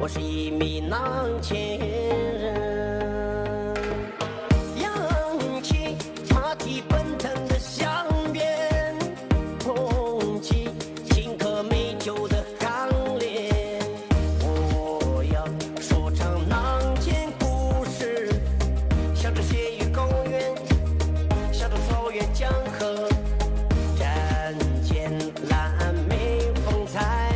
我是一名囊前人，扬起马蹄奔腾的香边，捧起清可美酒的干脸。我要说唱囊前故事，向着血雨公园，向着草原江河，人间蓝莓风采。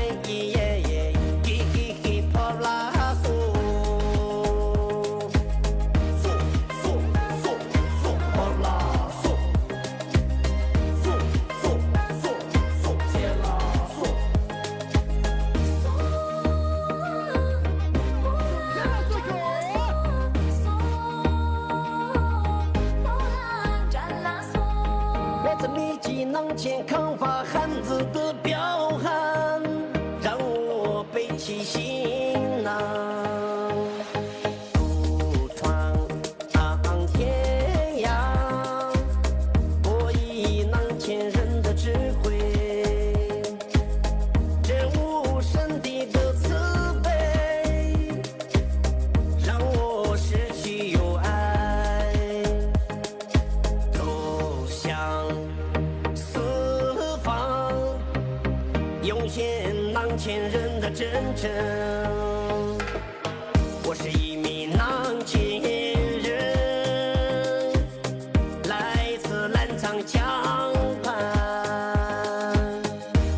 密集囊前扛把汉子的彪悍，让我背起行囊，独闯天涯，我以囊前人的智慧，真无神地的慈悲，让我失去友爱，走向涌现囊前人的真诚。我是一名囊前人，来自澜沧江畔。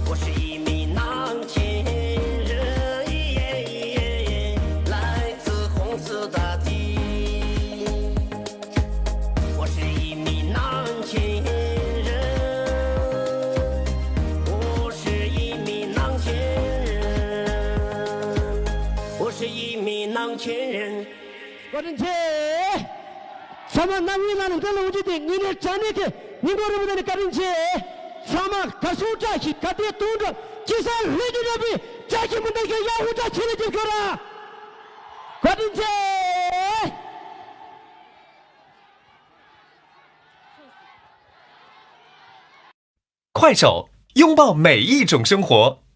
我是一名囊前人，来自红色大地。我是一名囊前人。그런지 sama nangina는 걸로우지데 니네 자네게 니고르부다니 가른지 sama 가수자 히카데 뚱도 기사 리드럽이 자기문들게 야후자 치르질 거라 그런지 快手，拥抱每一种生活。